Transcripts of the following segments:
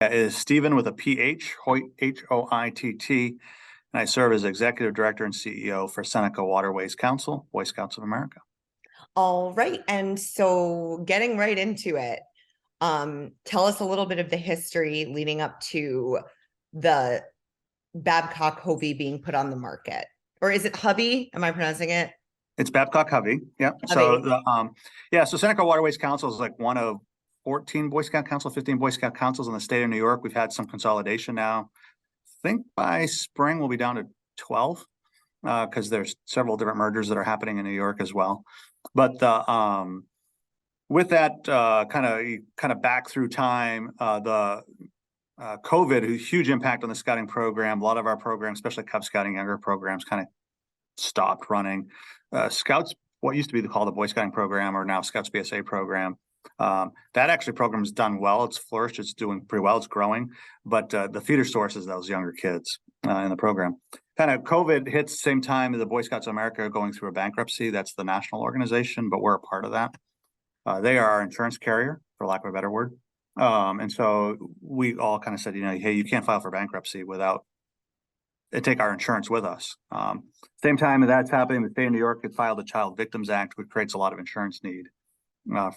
Is Stephen with a PH, Hoyt, Hoitt, and I serve as Executive Director and CEO for Seneca Waterways Council, Boy Scouts of America. All right. And so getting right into it, tell us a little bit of the history leading up to the Babcock Hovey being put on the market. Or is it Hovey? Am I pronouncing it? It's Babcock Hovey. Yeah. Hovey. So Seneca Waterways Council is like one of 14 Boy Scout Council, 15 Boy Scout Councils in the state of New York. We've had some consolidation now. I think by spring we'll be down to 12 because there's several different mergers that are happening in New York as well. But with that kind of back through time, the COVID, a huge impact on the scouting program. A lot of our programs, especially Cub Scouting, younger programs, kind of stopped running. Scouts, what used to be called the Boy Scouting program, or now Scouts BSA program. That actually program has done well. It's flourished. It's doing pretty well. It's growing. But the feeder source is those younger kids in the program. Kind of COVID hits the same time as the Boy Scouts of America going through a bankruptcy. That's the national organization, but we're a part of that. They are our insurance carrier, for lack of a better word. And so we all kind of said, hey, you can't file for bankruptcy without take our insurance with us. Same time that's happening, the state of New York had filed the Child Victims Act, which creates a lot of insurance need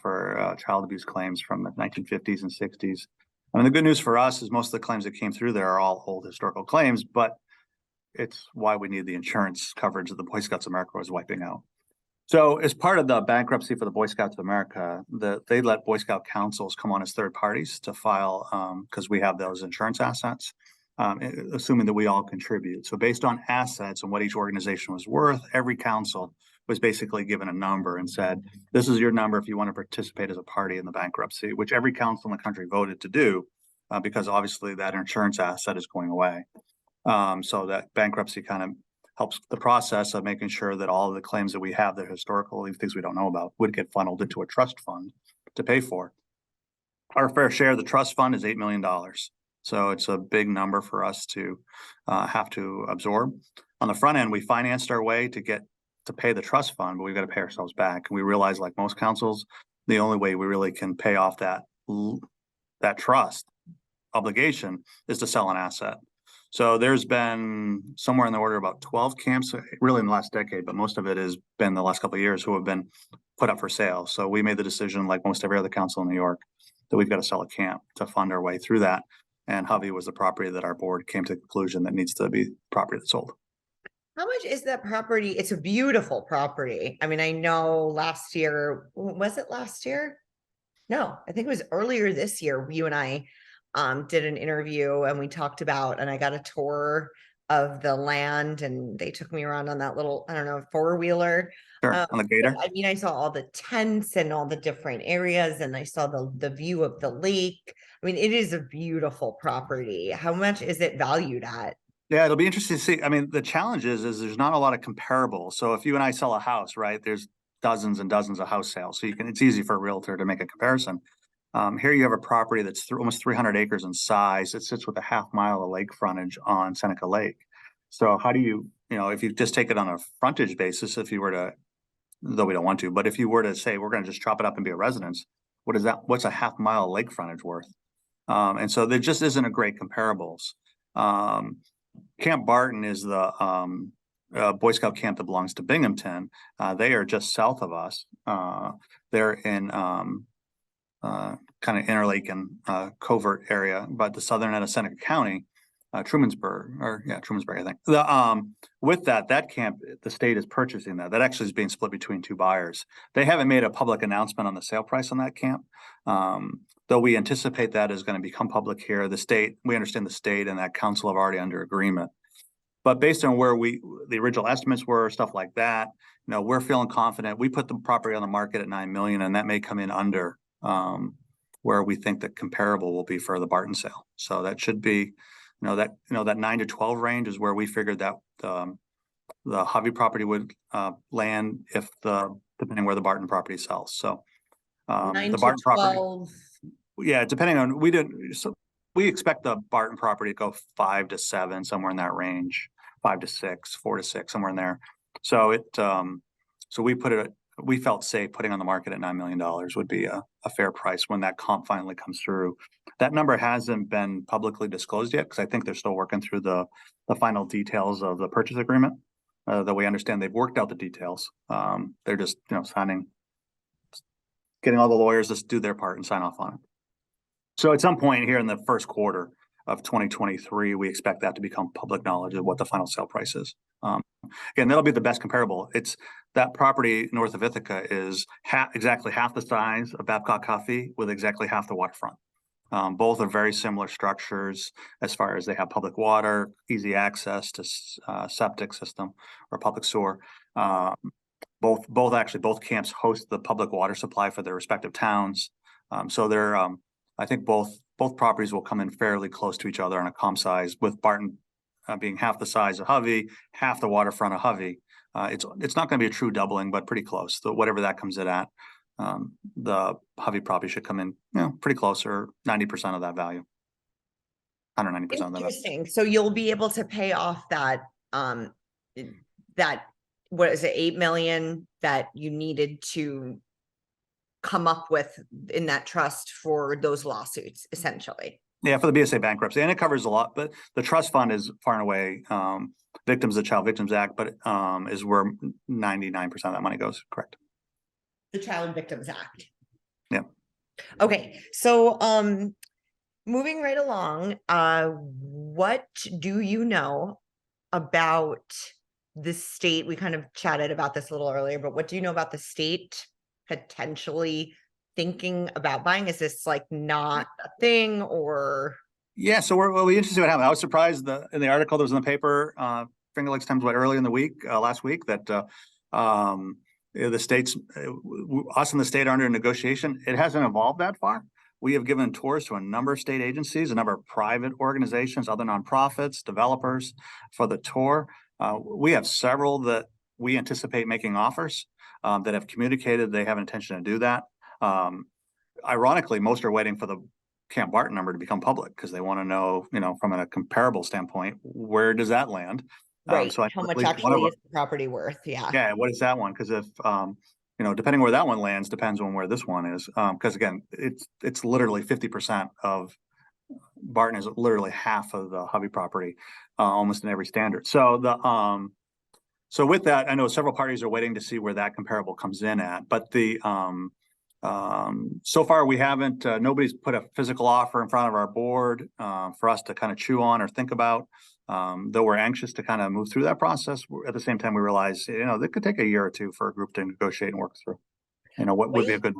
for child abuse claims from the 1950s and 60s. I mean, the good news for us is most of the claims that came through there are all old historical claims, but it's why we need the insurance coverage that the Boy Scouts of America was wiping out. So as part of the bankruptcy for the Boy Scouts of America, they let Boy Scout councils come on as third parties to file because we have those insurance assets, assuming that we all contribute. So based on assets and what each organization was worth, every council was basically given a number and said, this is your number if you want to participate as a party in the bankruptcy, which every council in the country voted to do because obviously that insurance asset is going away. So that bankruptcy kind of helps the process of making sure that all of the claims that we have that are historical, even things we don't know about, would get funneled into a trust fund to pay for. Our fair share of the trust fund is $8 million. So it's a big number for us to have to absorb. On the front end, we financed our way to pay the trust fund, but we've got to pay ourselves back. And we realize, like most councils, the only way we really can pay off that trust obligation is to sell an asset. So there's been somewhere in the order of about 12 camps, really in the last decade, but most of it has been the last couple of years who have been put up for sale. So we made the decision, like most every other council in New York, that we've got to sell a camp to fund our way through that. And Hovey was the property that our board came to the conclusion that needs to be property that's sold. How much is that property? It's a beautiful property. I mean, I know last year, was it last year? No, I think it was earlier this year. You and I did an interview and we talked about, and I got a tour of the land and they took me around on that little, I don't know, four-wheeler. Sure, on the Gator. I mean, I saw all the tents and all the different areas and I saw the view of the lake. I mean, it is a beautiful property. How much is it valued at? Yeah, it'll be interesting to see. I mean, the challenge is there's not a lot of comparables. So if you and I sell a house, right, there's dozens and dozens of house sales. So it's easy for a realtor to make a comparison. Here you have a property that's almost 300 acres in size. It sits with a half-mile of lake frontage on Seneca Lake. So how do you if you just take it on a frontage basis, if you were to, though we don't want to, but if you were to say, we're going to just chop it up and be a residence, what is that? What's a half-mile lake frontage worth? And so there just isn't a great comparables. Camp Barton is the Boy Scout camp that belongs to Binghamton. They are just south of us. They're in kind of Interlake and Covert area, but the southern end of Seneca County, Trumansburg, I think. With that camp, the state is purchasing that. That actually is being split between two buyers. They haven't made a public announcement on the sale price on that camp. Though we anticipate that is going to become public here. We understand the state and that council are already under agreement. But based on where the original estimates were, stuff like that, we're feeling confident. We put the property on the market at $9 million, and that may come in under where we think the comparable will be for the Barton sale. So that should be, that 9 to 12 range is where we figured that the Hovey property would land if depending where the Barton property sells. So the Barton property. Yeah, depending on we expect the Barton property to go 5 to 7, somewhere in that range, 5 to 6, 4 to 6, somewhere in there. So so we put it we felt safe putting on the market at $9 million would be a fair price when that comp finally comes through. That number hasn't been publicly disclosed yet because I think they're still working through the final details of the purchase agreement. That we understand they've worked out the details. They're just, signing, getting all the lawyers to do their part and sign off on it. So at some point here in the first quarter of 2023, we expect that to become public knowledge of what the final sale price is. Again, that'll be the best comparable. It's that property north of Ithaca is exactly half the size of Babcock Hovey with exactly half the waterfront. Both are very similar structures as far as they have public water, easy access to septic system or public sewer. Both camps host the public water supply for their respective towns. So they're, I think both properties will come in fairly close to each other on a comp size, with Barton being half the size of Hovey, half the waterfront of Hovey. It's not going to be a true doubling, but pretty close. So whatever that comes in at, the Hovey property should come in, pretty close, or 90% of that value. 190% of that value. Interesting. So you'll be able to pay off that what is it, 8 million that you needed to come up with in that trust for those lawsuits, essentially. Yeah, for the BSA bankruptcy, and it covers a lot, but the trust fund is far and away victims of the Child Victims Act, but is where 99% of that money goes. Correct. The Child Victims Act. Yeah. Okay, so moving right along, what do you know about the state? We kind of chatted about this a little earlier, but what do you know about the state potentially thinking about buying? Is this like not a thing, or? Yeah, so we'll be interested to see what happens. I was surprised in the article that was in the paper, Finger Lakes Times, early in the week, last week, that the states, us and the state are under negotiation. It hasn't evolved that far. We have given tours to a number of state agencies, a number of private organizations, other nonprofits, developers for the tour. We have several that we anticipate making offers that have communicated they have an intention to do that. Ironically, most are waiting for the Camp Barton number to become public because they want to know, from a comparable standpoint, where does that land? Right. So how much actually is the property worth? Yeah. Yeah. What is that one? Because if, depending where that one lands, depends on where this one is. Because again, it's literally 50% of Barton is literally half of the Hovey property, almost in every standard. So so with that, I know several parties are waiting to see where that comparable comes in at, but so far we haven't, nobody's put a physical offer in front of our board for us to kind of chew on or think about. Though we're anxious to kind of move through that process, at the same time we realize, it could take a year or two for a group to negotiate and work through, what would be a good.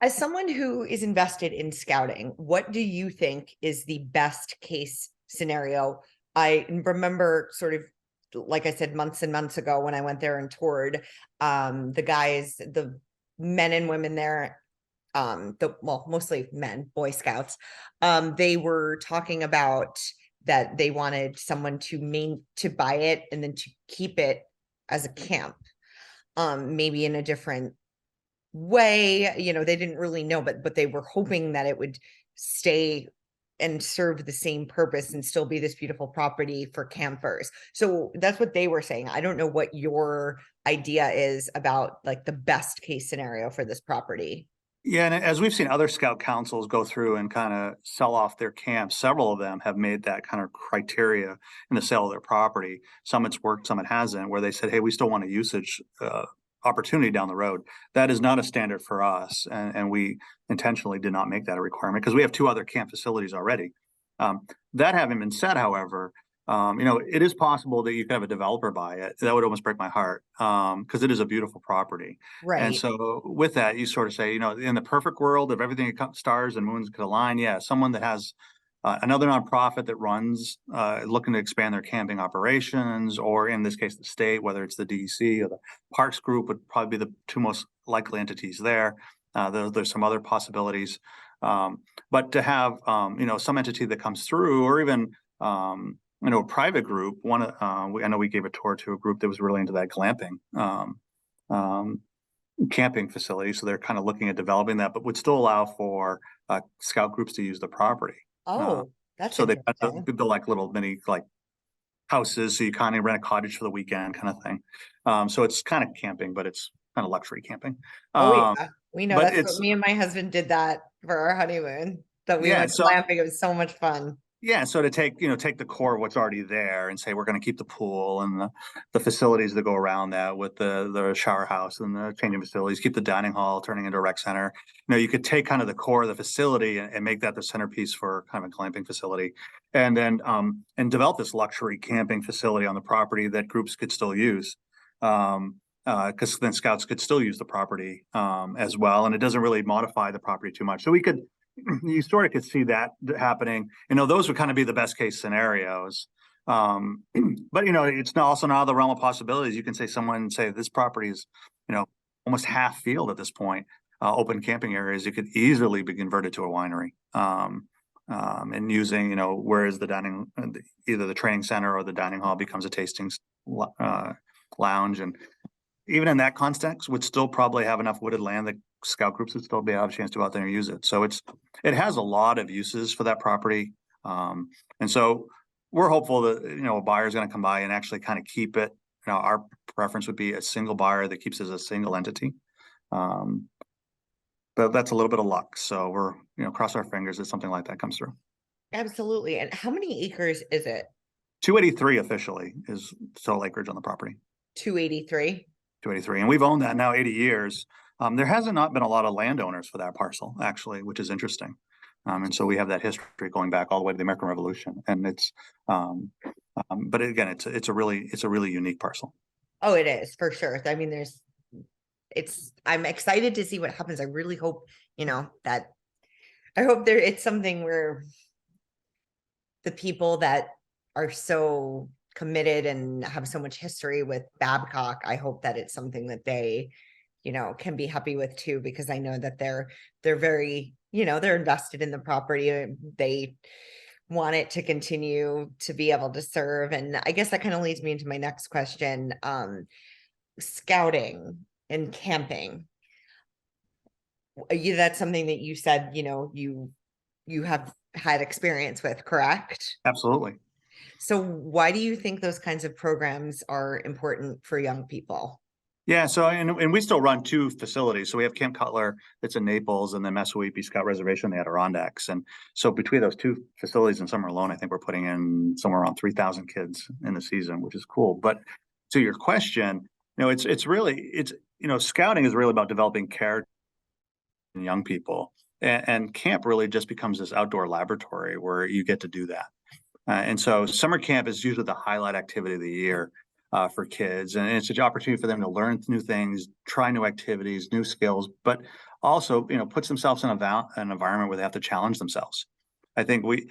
As someone who is invested in scouting, what do you think is the best case scenario? I remember sort of, like I said, months and months ago when I went there and toured, the men and women there, mostly men, Boy Scouts, they were talking about that they wanted someone to buy it and then to keep it as a camp, maybe in a different way. They didn't really know, but they were hoping that it would stay and serve the same purpose and still be this beautiful property for campers. So that's what they were saying. I don't know what your idea is about like the best case scenario for this property. Yeah, and as we've seen other scout councils go through and kind of sell off their camps, several of them have made that kind of criteria in the sale of their property. Some it's worked, some it hasn't, where they said, hey, we still want a usage opportunity down the road. That is not a standard for us, and we intentionally did not make that a requirement because we have 2 other camp facilities already. That having been said, however, it is possible that you could have a developer buy it. That would almost break my heart because it is a beautiful property. Right. And so with that, you sort of say, in the perfect world, if everything stars and moons could align, yeah, someone that has another nonprofit that runs looking to expand their camping operations, or in this case, the state, whether it's the DEC or the Parks Group, would probably be the 2 most likely entities there. There's some other possibilities. But to have, some entity that comes through, or even, a private group, I know we gave a tour to a group that was really into that glamping camping facility. So they're kind of looking at developing that, but would still allow for scout groups to use the property. Oh, that's so they build like little mini houses. So you kind of rent a cottage for the weekend kind of thing. So it's kind of camping, but it's kind of luxury camping. Oh Um, yeah, we know but that's what it's, me and my husband did that for our honeymoon. That we yeah, went so glamping. It was so much fun. yeah, so to take, take the core of what's already there and say we're going to keep the pool and the facilities that go around that with the shower house and the changing facilities, keep the dining hall turning into a rec center. You could take kind of the core of the facility and make that the centerpiece for kind of a glamping facility, and then and develop this luxury camping facility on the property that groups could still use. Because then scouts could still use the property as well, and it doesn't really modify the property too much. So we could you sort of could see that happening. Those would kind of be the best case scenarios. But it's also not out of the realm of possibilities. You can say this property is, almost half field at this point, open camping areas. It could easily be converted to a winery. And using, whereas the dining, either the training center or the dining hall becomes a tasting lounge. And even in that context, would still probably have enough wooded land that scout groups would still have a chance to go out there and use it. So it has a lot of uses for that property. And so we're hopeful that, a buyer is going to come by and actually kind of keep it. Our preference would be a single buyer that keeps it as a single entity. But that's a little bit of luck. So we're, cross our fingers that something like that comes through. Absolutely. And how many acres is it? 283 officially is total acreage on the property. 283. 283. And we've owned that now 80 years. There hasn't not been a lot of landowners for that parcel, actually, which is interesting. And so we have that history going back all the way to the American Revolution. And it's, but again, it's a really unique parcel. Oh, it is for sure. I mean, I'm excited to see what happens. I really hope, that it's something where the people that are so committed and have so much history with Babcock, I hope that it's something that they, can be happy with too, because I know that they're very, they're invested in the property. They want it to continue to be able to serve. And I guess that kind of leads me into my next question. Scouting and camping. That's something that you said, you have had experience with, correct? Absolutely. So why do you think those kinds of programs are important for young people? Yeah, so and we still run two facilities. So we have Camp Cutler that's in Naples, and then Mesawippi Scout Reservation, the Adirondacks. And so between those two facilities in summer alone, I think we're putting in somewhere around 3,000 kids in the season, which is cool. But to your question, scouting is really about developing character in young people, and camp really just becomes this outdoor laboratory where you get to do that. And so summer camp is usually the highlight activity of the year for kids. And it's an opportunity for them to learn new things, try new activities, new skills, but also, puts themselves in an environment where they have to challenge themselves. I think we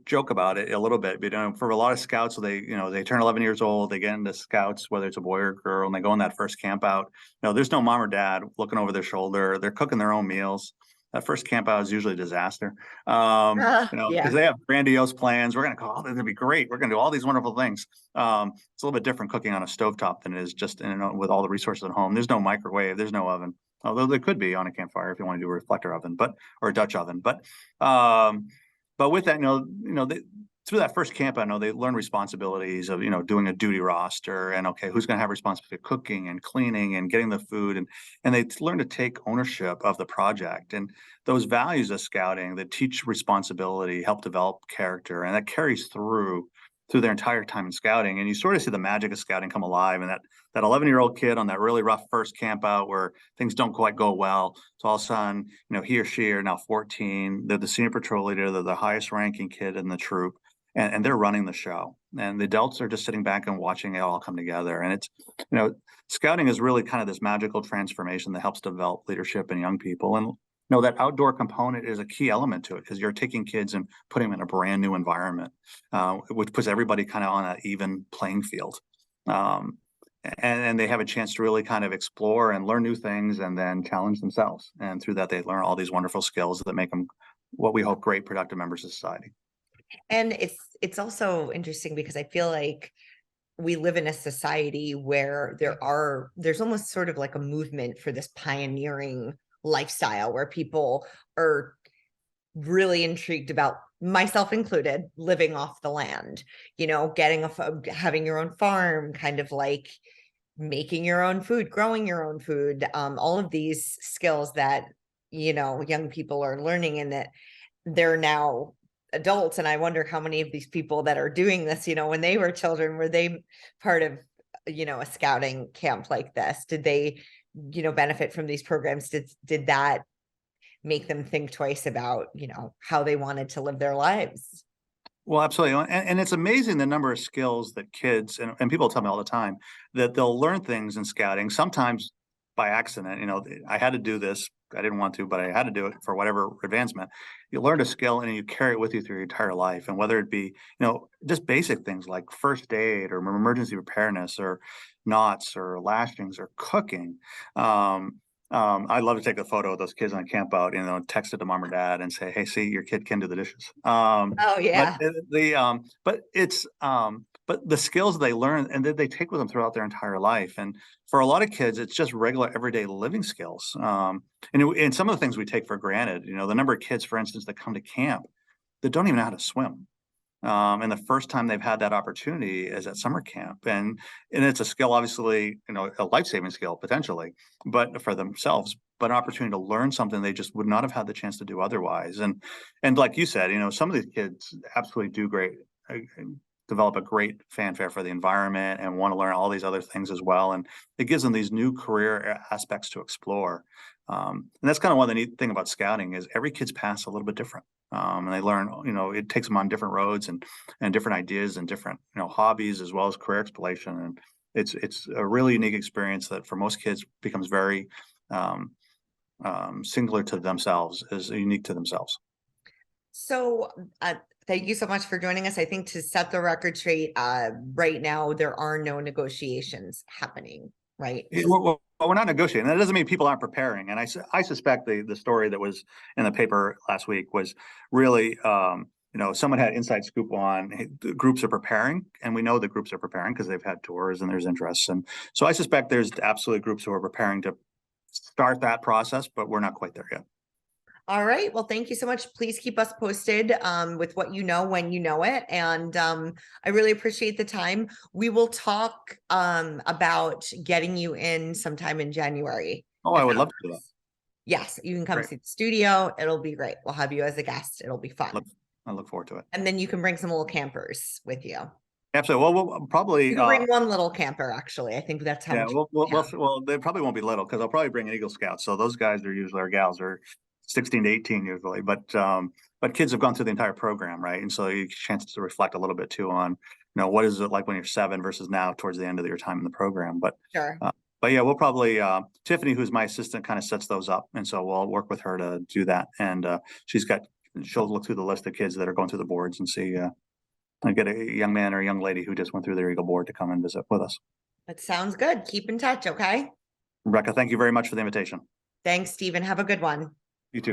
joke about it a little bit, but for a lot of scouts, they turn 11 years old, they get into scouts, whether it's a boy or a girl, and they go on that first camp out. There's no mom or dad looking over their shoulder. They're cooking their own meals. That first camp out is usually a disaster. Yeah. Because they have grandiose plans. We're going to call it, it'll be great. We're going to do all these wonderful things. It's a little bit different cooking on a stovetop than it is just with all the resources at home. There's no microwave. There's no oven. Although there could be on a campfire if you want to do a reflector oven, or a Dutch oven. But with that, through that first camp, I know they learn responsibilities of, doing a duty roster and, okay, who's going to have responsibility for cooking and cleaning and getting the food. And they learn to take ownership of the project. And those values of scouting that teach responsibility, help develop character, and that carries through their entire time in scouting. And you sort of see the magic of scouting come alive, and that 11-year-old kid on that really rough first camp out where things don't quite go well. So all of a sudden, he or she are now 14. They're the senior patrol leader. They're the highest ranking kid in the troop. And they're running the show, and the adults are just sitting back and watching it all come together. And it's, scouting is really kind of this magical transformation that helps develop leadership in young people. And that outdoor component is a key element to it, because you're taking kids and putting them in a brand new environment, which puts everybody kind of on an even playing field. And they have a chance to really kind of explore and learn new things and then challenge themselves. And through that, they learn all these wonderful skills that make them what we hope great, productive members of society. And it's also interesting because I feel like we live in a society where there's almost sort of like a movement for this pioneering lifestyle where people are really intrigued about, myself included, living off the land, having your own farm, kind of like making your own food, growing your own food, all of these skills that, young people are learning, and that they're now adults. And I wonder how many of these people that are doing this, when they were children, were they part of, a scouting camp like this? Did they, benefit from these programs? Did that make them think twice about, how they wanted to live their lives? Well, absolutely. And it's amazing the number of skills that kids and people tell me all the time that they'll learn things in scouting, sometimes by accident. I had to do this. I didn't want to, but I had to do it for whatever advancement. You learn a skill and you carry it with you through your entire life. And whether it be, just basic things like first aid or emergency preparedness or knots or lashings or cooking. I'd love to take a photo of those kids on camp out, text it to mom or dad and say, "Hey, see, your kid can do the dishes." Oh yeah. But the skills they learn and that they take with them throughout their entire life. And for a lot of kids, it's just regular everyday living skills. And some of the things we take for granted, the number of kids, for instance, that come to camp that don't even know how to swim. And the first time they've had that opportunity is at summer camp. And it's a skill, obviously, a life-saving skill potentially, but for themselves, but an opportunity to learn something they just would not have had the chance to do otherwise. And like you said, some of these kids absolutely do great, develop a great fanfare for the environment and want to learn all these other things as well. And it gives them these new career aspects to explore. And that's kind of one of the neat thing about scouting is every kid's path's a little bit different. And they learn, it takes them on different roads and different ideas and different, hobbies as well as career exploration. And it's a really unique experience that for most kids becomes very singular to themselves, is unique to themselves. So thank you so much for joining us. I think to set the record straight, right now there are no negotiations happening, right? We're not negotiating. That doesn't mean people aren't preparing. And I suspect the story that was in the paper last week was really, someone had inside scoop on the groups are preparing, and we know the groups are preparing because they've had tours and there's interests. And so I suspect there's absolutely groups who are preparing to start that process, but we're not quite there yet. All right. Well, thank you so much. Please keep us posted with what you know when you know it. And I really appreciate the time. We will talk about getting you in sometime in January. Oh, I would love to do that. Yes, you can come Great. see the studio. It'll be great. We'll have you as a guest. It'll be fun. I look forward to it. And then you can bring some little campers with you. Absolutely. Well, we'll probably You can bring one little camper, actually. I think that's how much. Well, they probably won't be little because I'll probably bring an Eagle Scout. So those guys are usually, our gals are 16 to 18 usually, but kids have gone through the entire program, right? And so you get a chance to reflect a little bit too on, what is it like when you're 7 versus now towards the end of your time in the program. But sure. But yeah, we'll probably Tiffany, who's my assistant, kind of sets those up, and so we'll work with her to do that. And she'll look through the list of kids that are going through the boards and see. I get a young man or a young lady who just went through their Eagle board to come and visit with us. That sounds good. Keep in touch, okay? Rebecca, thank you very much for the invitation. Thanks, Stephen. Have a good one. You too.